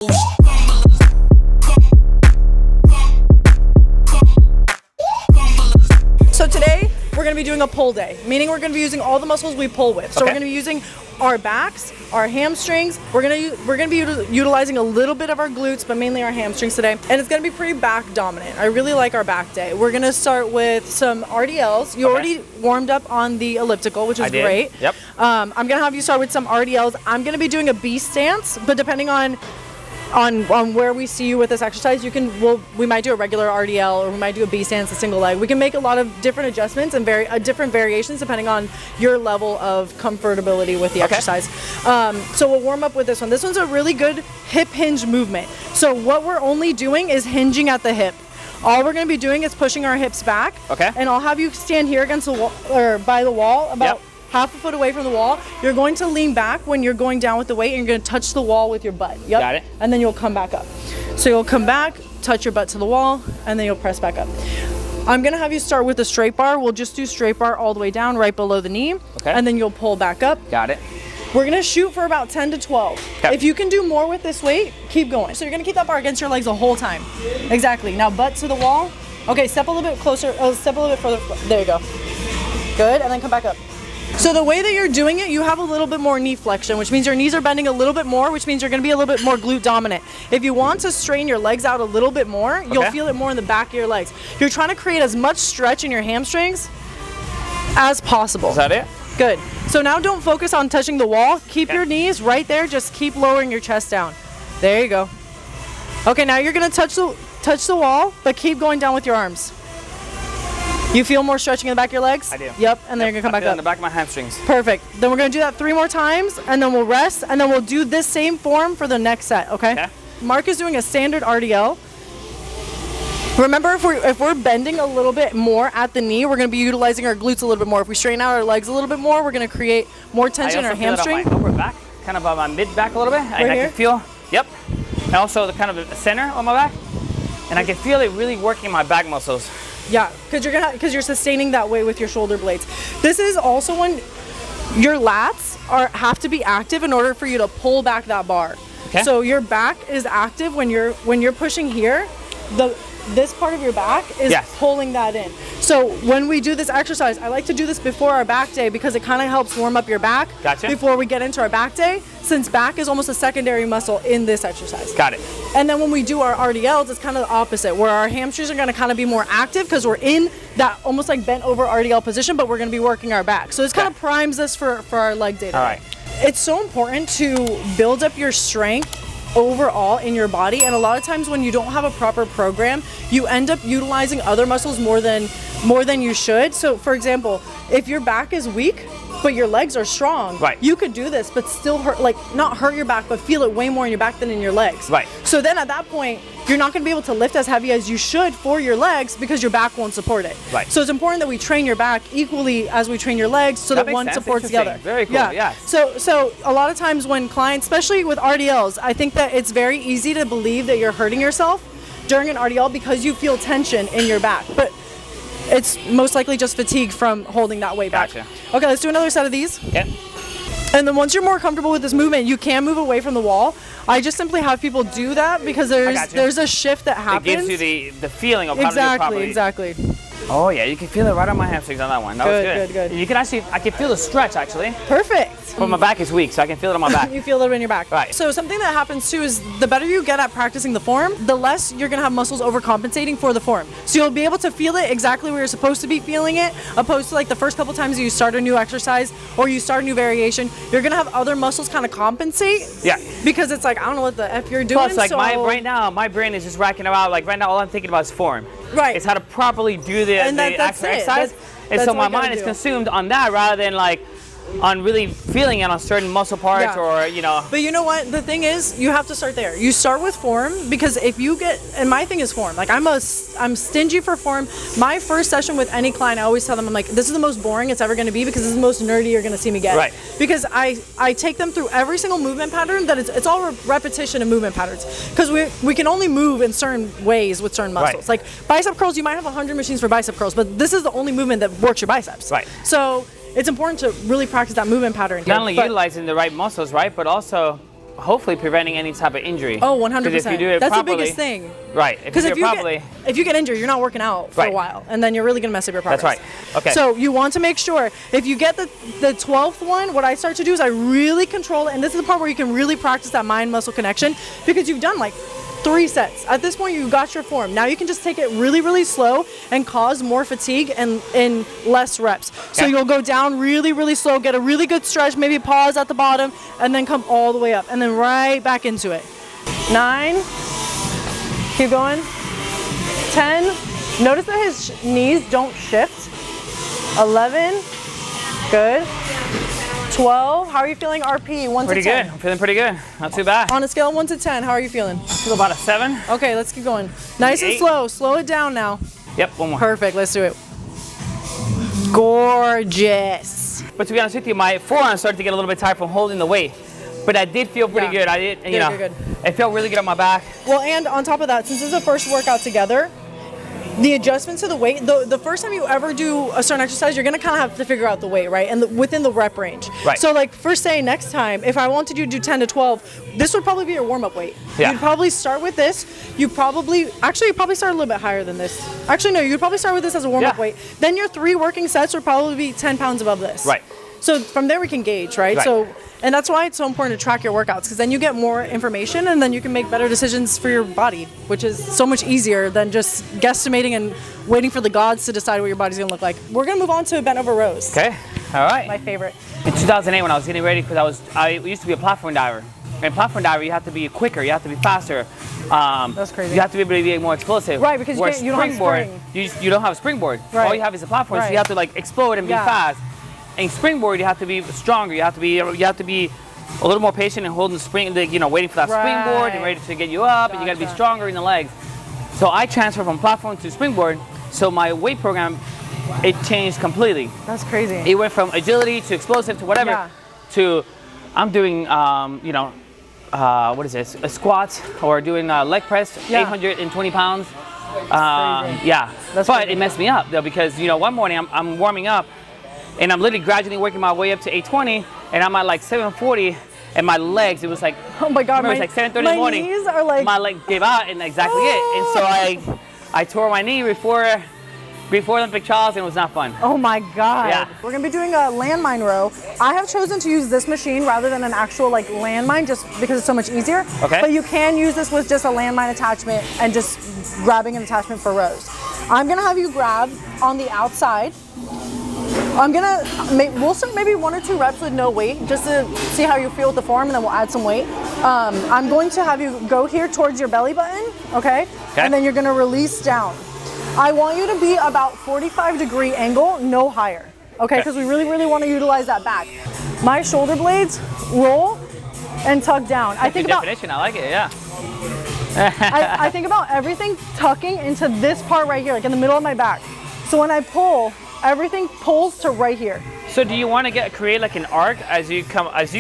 So today we're going to be doing a pull day, meaning we're going to be using all the muscles we pull with. So we're going to be using our backs, our hamstrings. We're going to be utilizing a little bit of our glutes, but mainly our hamstrings today. And it's going to be pretty back dominant. I really like our back day. We're going to start with some RDLs. You already warmed up on the elliptical, which is great. Yep. I'm going to have you start with some RDLs. I'm going to be doing a B stance, but depending on where we see you with this exercise, we might do a regular RDL, or we might do a B stance, a single leg. We can make a lot of different adjustments and different variations depending on your level of comfortability with the exercise. So we'll warm up with this one. This one's a really good hip hinge movement. So what we're only doing is hinging at the hip. All we're going to be doing is pushing our hips back. And I'll have you stand here against the wall, or by the wall, about half a foot away from the wall. You're going to lean back when you're going down with the weight, and you're going to touch the wall with your butt. Got it. And then you'll come back up. So you'll come back, touch your butt to the wall, and then you'll press back up. I'm going to have you start with a straight bar. We'll just do straight bar all the way down, right below the knee. And then you'll pull back up. Got it. We're going to shoot for about 10 to 12. If you can do more with this weight, keep going. So you're going to keep that bar against your legs the whole time. Exactly. Now butt to the wall. Okay, step a little bit closer. Step a little bit further. There you go. Good. And then come back up. So the way that you're doing it, you have a little bit more knee flexion, which means your knees are bending a little bit more, which means you're going to be a little bit more glute dominant. If you want to strain your legs out a little bit more, you'll feel it more in the back of your legs. You're trying to create as much stretch in your hamstrings as possible. Is that it? Good. So now don't focus on touching the wall. Keep your knees right there. Just keep lowering your chest down. There you go. Okay, now you're going to touch the wall, but keep going down with your arms. You feel more stretching in the back of your legs? I do. Yep, and then you're gonna come back up. In the back of my hamstrings. Perfect. Then we're gonna do that 3 more times, and then we'll rest, and then we'll do this same form for the next set, okay? Mark is doing a standard RDL. Remember, if we're bending a little bit more at the knee, we're gonna be utilizing our glutes a little bit more. If we straighten out our legs a little bit more, we're gonna create more tension in our hamstring. I also feel it on my upper back, kind of on my mid back a little bit. Right here? I can feel, and also the kind of the center on my back, and I can feel it really working my back muscles. Yeah, because you're sustaining that weight with your shoulder blades. This is also when your lats have to be active in order for you to pull back that bar. So your back is active when you're pushing here. This part of your back is pulling that in. So when we do this exercise, I like to do this before our back day because it kind of helps warm up your back before we get into our back day, since back is almost a secondary muscle in this exercise. Got it. And then when we do our RDLs, it's kind of the opposite, where our hamstrings are going to kind of be more active because we're in that almost like bent over RDL position, but we're going to be working our back. So this kind of primes us for our leg day today. All right. It's so important to build up your strength overall in your body, and a lot of times when you don't have a proper program, you end up utilizing other muscles more than you should. So for example, if your back is weak but your legs are strong, you could do this but still not hurt your back, but feel it way more in your back than in your legs. So then at that point, you're not going to be able to lift as heavy as you should for your legs because your back won't support it. So it's important that we train your back equally as we train your legs, so that one supports the other. Very cool. Yeah. So a lot of times when clients, especially with RDLs, I think that it's very easy to believe that you're hurting yourself during an RDL because you feel tension in your back, but it's most likely just fatigue from holding that weight back. Okay, let's do another set of these. And then once you're more comfortable with this movement, you can move away from the wall. I just simply have people do that because there's a shift that happens. It gives you the feeling of how to do it properly. Exactly. Oh yeah, you can feel it right on my hamstrings on that one. That was good. You can I can feel the stretch actually. Perfect. But my back is weak, so I can feel it on my back. You feel it in your back. Right. So something that happens too is the better you get at practicing the form, the less you're gonna have muscles overcompensating for the form. So you'll be able to feel it exactly where you're supposed to be feeling it, opposed to like the first couple times you start a new exercise or you start a new variation, you're gonna have other muscles kind of compensate. Because it's like, I don't know what the F you're doing. Plus, like right now, my brain is just racking about. Like right now, all I'm thinking about is form. It's how to properly do the exercise. And so my mind is consumed on that rather than like on really feeling it on certain muscle parts or, you know. But you know what? The thing is, you have to start there. You start with form, because if you get, and my thing is form. Like I'm stingy for form. My first session with any client, I always tell them, I'm like, this is the most boring it's ever going to be because this is the most nerdy you're going to see me get. Because I take them through every single movement pattern that it's all repetition of movement patterns. Because we can only move in certain ways with certain muscles. Like bicep curls, you might have 100 machines for bicep curls, but this is the only movement that works your biceps. So it's important to really practice that movement pattern. Not only utilizing the right muscles, right, but also hopefully preventing any type of injury. Oh, 100%. If you do it that's properly, the biggest thing. Right. Because if you get injured, you're not working out for a while, and then you're really gonna mess up your progress. That's right. Okay. So you want to make sure if you get the 12th one, what I start to do is I really control it, and this is the part where you can really practice that mind-muscle connection, because you've done like 3 sets. At this point, you got your form. Now you can just take it really, really slow and cause more fatigue and in less reps. So you'll go down really, really slow, get a really good stretch, maybe pause at the bottom, and then come all the way up, and then right back into it. 9. Keep going. 10. Notice that his knees don't shift. 11. Good. 12. How are you feeling RP? 1 to 10. Pretty good. I'm feeling pretty good. Not too bad. On a scale of 1 to 10, how are you feeling? I feel about a 7. Okay, let's keep going. Nice and slow. Slow it down now. Yep, one more. Perfect. Let's do it. Gorgeous. But to be honest with you, my forearms started to get a little bit tired from holding the weight. But I did feel pretty good. I did, you know, good. It felt really good on my back. Well, and on top of that, since this is the first workout together, the adjustments to the weight, the first time you ever do a certain exercise, you're going to kind of have to figure out the weight, right? And within the rep range. Right. So like for say next time, if I wanted you to do 10 to 12, this would probably be your warm-up weight. Yeah. You'd probably start with this. You'd probably start a little bit higher than this. Actually, no, you'd probably start with this as a warm-up weight. Then your 3 working sets would probably be 10 pounds above this. Right. So from there we can gauge, right? So, and that's why it's so important to track your workouts, because then you get more information and then you can make better decisions for your body, which is so much easier than just guesstimating and waiting for the gods to decide what your body's gonna look like. We're gonna move on to bent over rows. Okay, all right. My favorite. In 2008, when I was getting ready, because I used to be a platform diver. And platform diver, you have to be quicker, you have to be faster. That's crazy. You have to be able to be more explosive. Right, because you don't have spring. You don't have a springboard. Right. All you have is a platform, so you have to like explode and be fast. And springboard, you have to be stronger. You have to be a little more patient and holding the spring, waiting for that springboard and ready to get you up. And you got to be stronger in the legs. So I transferred from platform to springboard. So my weight program, it changed completely. That's crazy. It went from agility to explosive to whatever to I'm doing what is this? A squats or doing leg press, 820 pounds. But it messed me up though, because one morning I'm warming up. And I'm literally gradually working my way up to 820, and I'm at like 740, and my legs, it was like, oh my God, it was like 7:30 in the morning. My knees are like, my leg gave out, and exactly it. And so I tore my knee before Olympic trials, and it was not fun. Oh my God. Yeah. We're gonna be doing a landmine row. I have chosen to use this machine rather than an actual like landmine, just because it's so much easier. Okay. But you can use this with just a landmine attachment and just grabbing an attachment for rows. I'm gonna have you grab on the outside. We'll start maybe 1 or 2 reps with no weight, just to see how you feel with the form, and then we'll add some weight. I'm going to have you go here towards your belly button, okay? And then you're gonna release down. I want you to be about 45-degree angle, no higher, okay? Because we really, really want to utilize that back. My shoulder blades roll and tug down. I think about definition. I like it, yeah. I think about everything tucking into this part right here, like in the middle of my back. So when I pull, everything pulls to right here. So do you want to create like an arc as you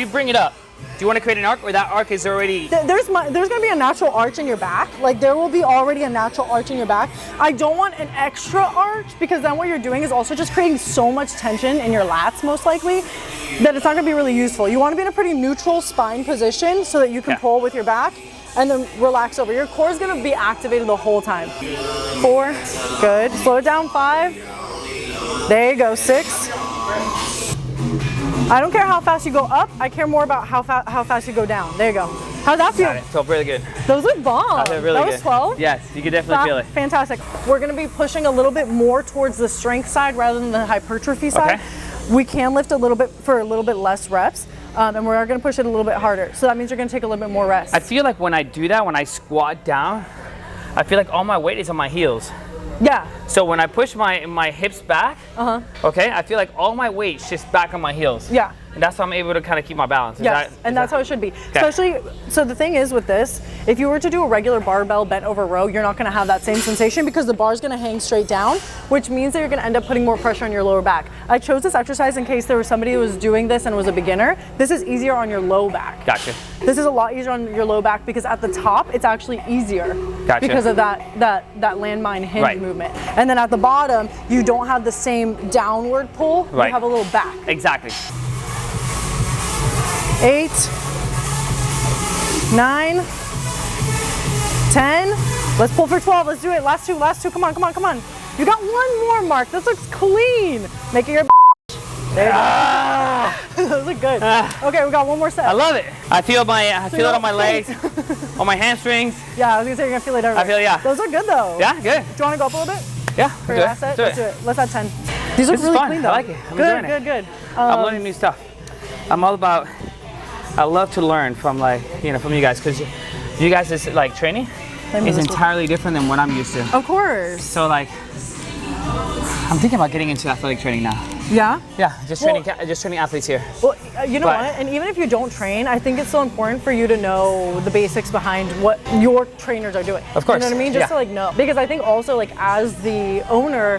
bring it up? Do you want to create an arc, or that arc is already? There's going to be a natural arch in your back. Like there will be already a natural arch in your back. I don't want an extra arch, because then what you're doing is also just creating so much tension in your lats, most likely, that it's not going to be really useful. You want to be in a pretty neutral spine position so that you can pull with your back and then relax over. Your core is going to be activated the whole time. 4, good. Slow it down. 5. There you go. 6. I don't care how fast you go up. I care more about how fast you go down. There you go. How'd that feel? It felt really good. Those look bomb. That felt really good. That was 12? Yes, you could definitely feel it. Fantastic. We're going to be pushing a little bit more towards the strength side rather than the hypertrophy side. We can lift a little bit for a little bit less reps. And we're going to push it a little bit harder. So that means you're going to take a little bit more rest. I feel like when I do that, when I squat down, I feel like all my weight is on my heels. Yeah. So when I push my hips back, okay, I feel like all my weight shifts back on my heels. Yeah. And that's how I'm able to kind of keep my balance. Yes, and that's how it should be. Especially, so the thing is with this, if you were to do a regular barbell bent over row, you're not going to have that same sensation, because the bar is going to hang straight down, which means that you're going to end up putting more pressure on your lower back. I chose this exercise in case there was somebody who was doing this and was a beginner. This is easier on your low back. Gotcha. This is a lot easier on your low back, because at the top, it's actually easier. Gotcha. Because of that landmine hinge movement. And then at the bottom, you don't have the same downward pull. You have a little back. Exactly. 8, 9, 10. Let's pull for 12. Let's do it. Last two. Come on. You got one more, Mark. This looks clean. Make it your there you go. Those look good. Okay, we got one more set. I love it. I feel it on my legs, on my hamstrings. Yeah, I was gonna say you're gonna feel it everywhere. I feel it, yeah. Those are good though. Yeah, good. Do you want to go up a little bit? Yeah, for your last set? Let's do it. Let's add 10. These look really clean though. I like it. I'm enjoying it. Good. I'm learning new stuff. I'm all about. I love to learn from from you guys, because you guys is like training is entirely different than what I'm used to. Of course. So like, I'm thinking about getting into athletic training now. Yeah? Yeah, just training athletes here. Well, you know what? And even if you don't train, I think it's so important for you to know the basics behind what your trainers are doing. Of course. You know what I mean? Just to like know. Because I think also like as the owner,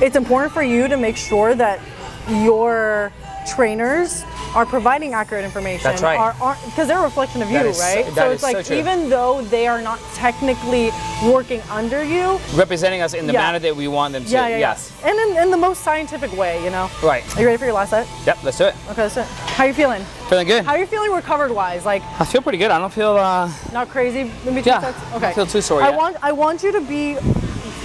it's important for you to make sure that your trainers are providing accurate information. That's right. Because they're a reflection of you, right? So it's like, even though they are not technically working under you, representing us in the manner that we want them to. Yes. And in the most scientific way, you know? Right. Are you ready for your last set? Yep, let's do it. Okay, let's do it. How are you feeling? Feeling good. How are you feeling recovered wise? Like, I feel pretty good. I don't feel not crazy in between sets? Okay. I don't feel too sore yet. I want you to be,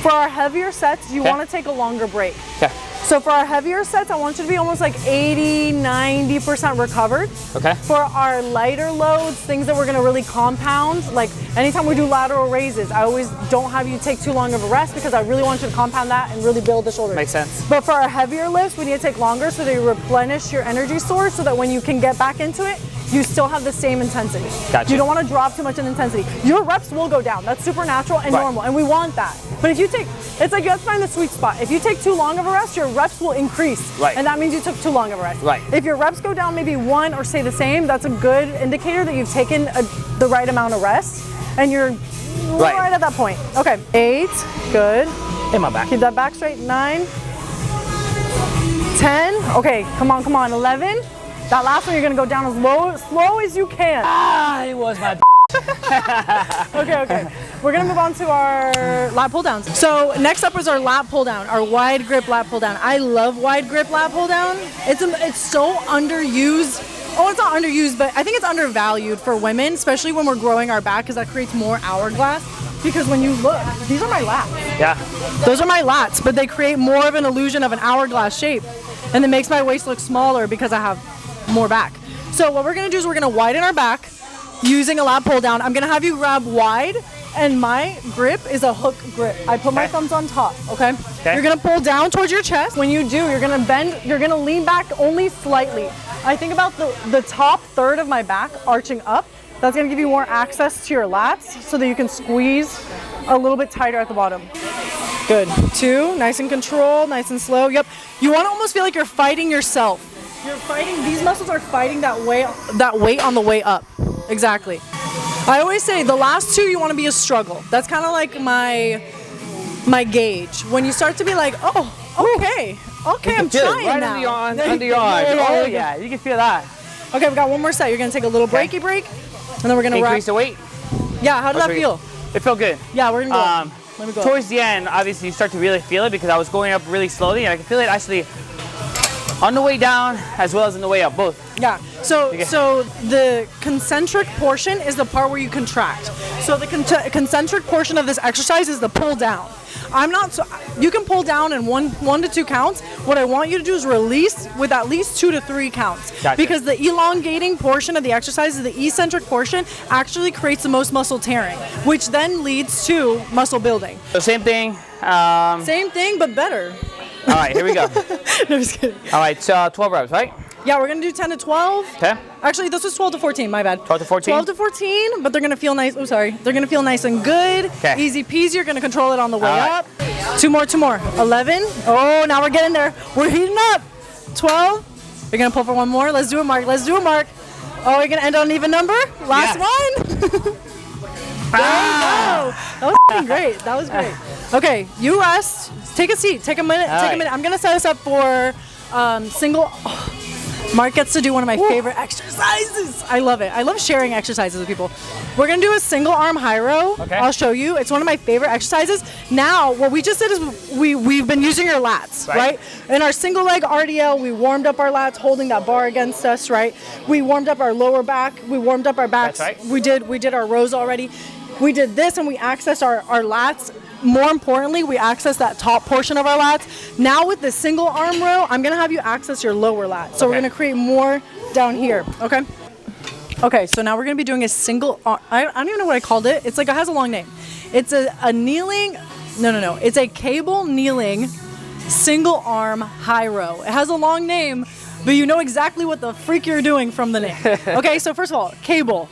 for our heavier sets, you want to take a longer break. Okay. So for our heavier sets, I want you to be almost like 80-90% recovered. Okay. For our lighter loads, things that we're gonna really compound, like anytime we do lateral raises, I always don't have you take too long of a rest because I really want you to compound that and really build the shoulders. Makes sense. But for our heavier lifts, we need to take longer so they replenish your energy source so that when you can get back into it, you still have the same intensity. Gotcha. You don't want to drop too much in intensity. Your reps will go down. That's super natural and normal, and we want that. But if you take, it's like you have to find the sweet spot. If you take too long of a rest, your reps will increase. Right. And that means you took too long of a rest. Right. If your reps go down maybe 1 or stay the same, that's a good indicator that you've taken the right amount of rest and you're right at that point. Okay. 8, good. In my back. Keep that back straight. 9, 10. Okay, come on. 11. That last one, you're gonna go down as slow as you can. It was my Okay. We're gonna move on to our lat pull downs. So next up is our lat pull down, our wide grip lat pull down. I love wide grip lat pull down. It's so underused. Oh, it's not underused, but I think it's undervalued for women, especially when we're growing our back, because that creates more hourglass. Because when you look, these are my lats. Yeah. Those are my lats, but they create more of an illusion of an hourglass shape. And it makes my waist look smaller because I have more back. So what we're gonna do is we're gonna widen our back using a lat pull down. I'm gonna have you grab wide, and my grip is a hook grip. I put my thumbs on top, okay? You're gonna pull down towards your chest. When you do, you're gonna bend, you're gonna lean back only slightly. I think about the top third of my back arching up. That's gonna give you more access to your lats so that you can squeeze a little bit tighter at the bottom. Good. 2, nice and controlled, nice and slow. Yep. You wanna almost feel like you're fighting yourself. You're fighting, these muscles are fighting that weight on the way up. Exactly. I always say the last 2 you want to be a struggle. That's kind of like my gauge. When you start to be like, oh, okay, I'm trying right now. Under your arms. Yeah, you can feel that. Okay, we got one more set. You're gonna take a little breaky break, and then we're gonna increase the weight. Yeah, how did that feel? It felt good. Yeah, we're gonna go. Let me go. Towards the end, obviously, you start to really feel it because I was going up really slowly, and I can feel it actually on the way down as well as on the way up, both. Yeah. So the concentric portion is the part where you contract. So the concentric portion of this exercise is the pull down. You can pull down in one to 2 counts. What I want you to do is release with at least 2 to 3 counts. Gotcha. Because the elongating portion of the exercise, the eccentric portion, actually creates the most muscle tearing, which then leads to muscle building. So same thing. Same thing, but better. All right, here we go. No, just kidding. All right, so 12 reps, right? Yeah, we're gonna do 10 to 12. Okay. Actually, this was 12 to 14, my bad. 12 to 14? 12 to 14, but they're gonna feel nice. Oh, sorry. They're gonna feel nice and good. Okay. Easy peasy. You're gonna control it on the way up. 2 more. 11. Oh, now we're getting there. We're heating up. 12. You're gonna pull for 1 more. Let's do it, Mark. Oh, you're gonna end on an even number? Last one. There you go. That was great. Okay, you rest. Take a seat. Take a minute. I'm gonna set us up for single. Mark gets to do one of my favorite exercises. I love it. I love sharing exercises with people. We're gonna do a single arm high row. Okay. I'll show you. It's one of my favorite exercises. Now, what we just did is we've been using our lats, right? In our single leg RDL, we warmed up our lats, holding that bar against us, right? We warmed up our lower back. We warmed up our backs. That's right. We did our rows already. We did this and we accessed our lats. More importantly, we access that top portion of our lats. Now with the single arm row, I'm gonna have you access your lower lat. So we're gonna create more down here, okay? Okay, so now we're gonna be doing a single arm, I don't even know what I called it. It's like, it has a long name. It's a kneeling, no. It's a cable kneeling single arm high row. It has a long name, but you know exactly what the freak you're doing from the name. Okay, so first of all, cable,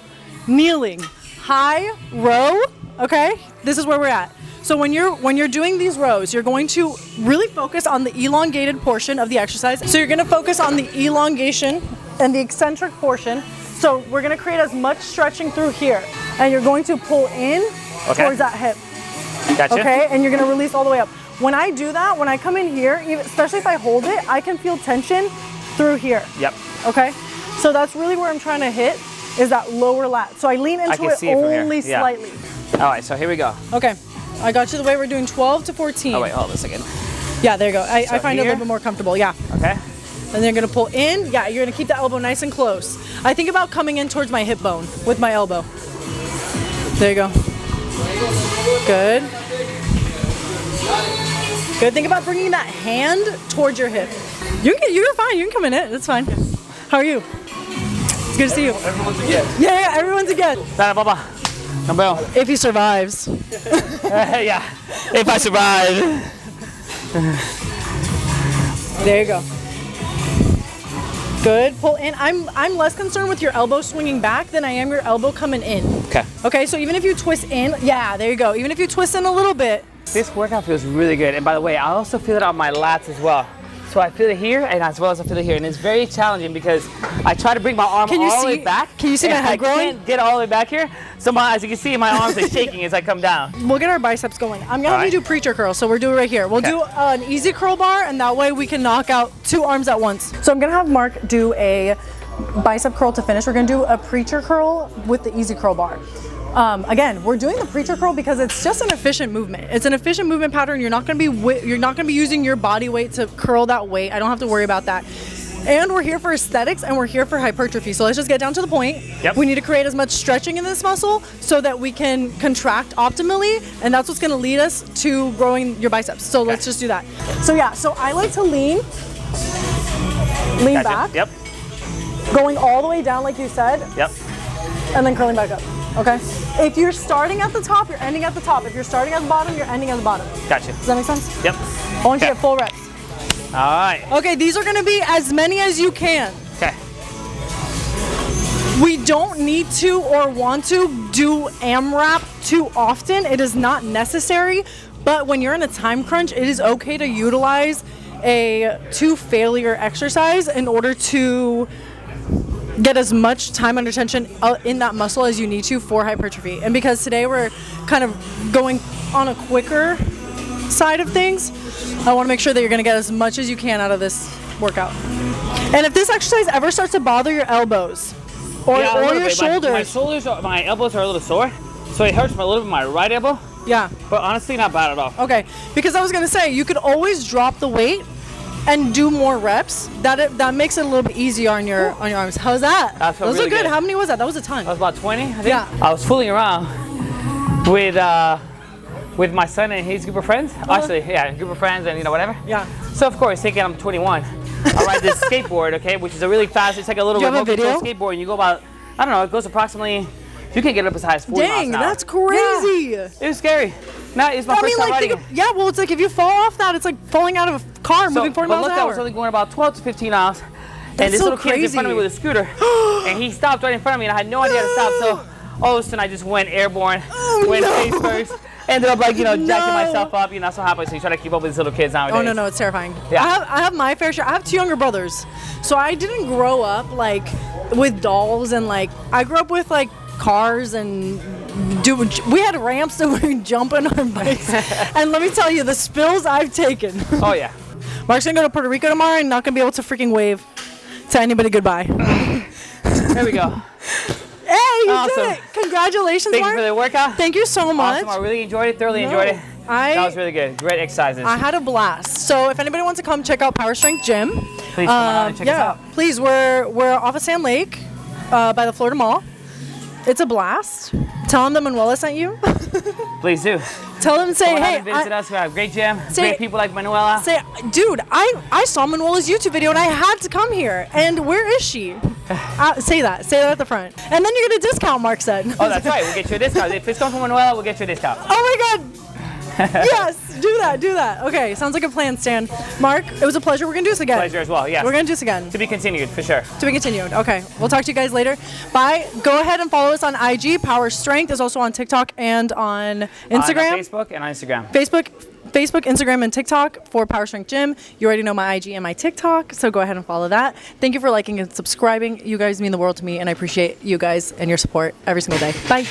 kneeling, high row, okay? This is where we're at. So when you're doing these rows, you're going to really focus on the elongated portion of the exercise. So you're gonna focus on the elongation and the eccentric portion. So we're gonna create as much stretching through here. And you're going to pull in towards that hip. Gotcha. Okay, and you're gonna release all the way up. When I do that, when I come in here, especially if I hold it, I can feel tension through here. Yep. Okay, so that's really where I'm trying to hit, is that lower lat. So I lean into it only slightly. All right, so here we go. Okay. I got you the way we're doing 12 to 14. Oh wait, hold on a second. Yeah, there you go. I find it a little bit more comfortable, yeah. Okay. And then you're gonna pull in. Yeah, you're gonna keep the elbow nice and close. I think about coming in towards my hip bone with my elbow. There you go. Good. Good. Think about bringing that hand towards your hip. You're fine. You can come in it. That's fine. How are you? It's good to see you. Everyone's a get. Yeah, everyone's a get. If he survives. Yeah, if I survive. There you go. Good. Pull in. I'm less concerned with your elbow swinging back than I am your elbow coming in. Okay. Okay, so even if you twist in, yeah, there you go. Even if you twist in a little bit. This workout feels really good. And by the way, I also feel it on my lats as well. So I feel it here and as well as I feel it here. And it's very challenging because I try to bring my arm all the way back. Can you see my head growing? I can't get all the way back here. So as you can see, my arms are shaking as I come down. We'll get our biceps going. I'm gonna have you do preacher curls, so we're doing it right here. We'll do an easy curl bar, and that way we can knock out 2 arms at once. So I'm gonna have Mark do a bicep curl to finish. We're gonna do a preacher curl with the easy curl bar. Again, we're doing the preacher curl because it's just an efficient movement. It's an efficient movement pattern. You're not gonna be using your body weight to curl that weight. I don't have to worry about that. And we're here for aesthetics and we're here for hypertrophy. So let's just get down to the point. Yep. We need to create as much stretching in this muscle so that we can contract optimally, and that's what's gonna lead us to growing your biceps. So let's just do that. So yeah, so I like to lean back. Yep. Going all the way down like you said. Yep. And then curling back up. Okay? If you're starting at the top, you're ending at the top. If you're starting at the bottom, you're ending at the bottom. Gotcha. Does that make sense? Yep. I want you to get full reps. All right. Okay, these are gonna be as many as you can. Okay. We don't need to or want to do AMRAP too often. It is not necessary, but when you're in a time crunch, it is okay to utilize a 2 failure exercise in order to get as much time under tension in that muscle as you need to for hypertrophy. And because today we're kind of going on a quicker side of things, I want to make sure that you're going to get as much as you can out of this workout. And if this exercise ever starts to bother your elbows or your shoulders, my elbows are a little sore, so it hurts a little bit my right elbow. Yeah. But honestly, not bad at all. Okay, because I was going to say you could always drop the weight and do more reps. That makes it a little bit easier on your arms. How's that? Those really are good. How many was that? That was a ton. That was about 20, I think. Yeah. I was fooling around with my son and his group of friends. Actually, yeah, group of friends and whatever. Yeah. So of course, thinking I'm 21, I ride this skateboard, okay, which is a really fast. It's like a little remote control skateboard, and you go about, I don't know, it goes approximately. You can get up as high as 40 miles an hour. Dang, that's crazy. Yeah. It was scary. No, it's my first time riding it. Yeah, well, it's like if you fall off that, it's like falling out of a car moving 40 miles an hour. I was only going about 12 to 15 miles. And this little kid was in front of me with a scooter. And he stopped right in front of me, and I had no idea how to stop. So all of a sudden, I just went airborne, went face first. Ended up like, jacking myself up. You're not so happy, so you try to keep up with these little kids nowadays. Oh, no, it's terrifying. Yeah. I have my fair share. I have 2 younger brothers. So I didn't grow up like with dolls and like, I grew up with like cars and we had ramps that we would jump on our bikes. And let me tell you, the spills I've taken. Oh, yeah. Mark's gonna go to Puerto Rico tomorrow and not gonna be able to freaking wave. to anybody goodbye. There we go. Hey, you did it. Congratulations, Thank Mark. you for the workout. Thank you so much. Awesome. I really enjoyed it. Thoroughly enjoyed it. That was really good. Great exercises. I had a blast. So if anybody wants to come check out Power Strength Gym, please come on and check us out. Please. We're off of Sand Lake by the Florida Mall. It's a blast. Tell them that Manuela sent you. Please do. Tell them, say, hey. Visit us. We have a great gym. Great people like Manuela. Say, dude, I saw Manuela's YouTube video and I had to come here. And where is she? Say that. Say that at the front. And then you get a discount, Mark said. Oh, that's right. We'll get you a discount. If it's coming from Manuela, we'll get you a discount. Oh, my God. Yes, do that. Okay, sounds like a plan, Stan. Mark, it was a pleasure. We're going to do this again. Pleasure as well, yes. We're going to do this again. To be continued, for sure. To be continued. Okay, we'll talk to you guys later. Bye. Go ahead and follow us on IG. Power Strength is also on TikTok and on Instagram. On Facebook and on Instagram. Facebook, Instagram, and TikTok for Power Strength Gym. You already know my IG and my TikTok, so go ahead and follow that. Thank you for liking and subscribing. You guys mean the world to me, and I appreciate you guys and your support every single day. Bye.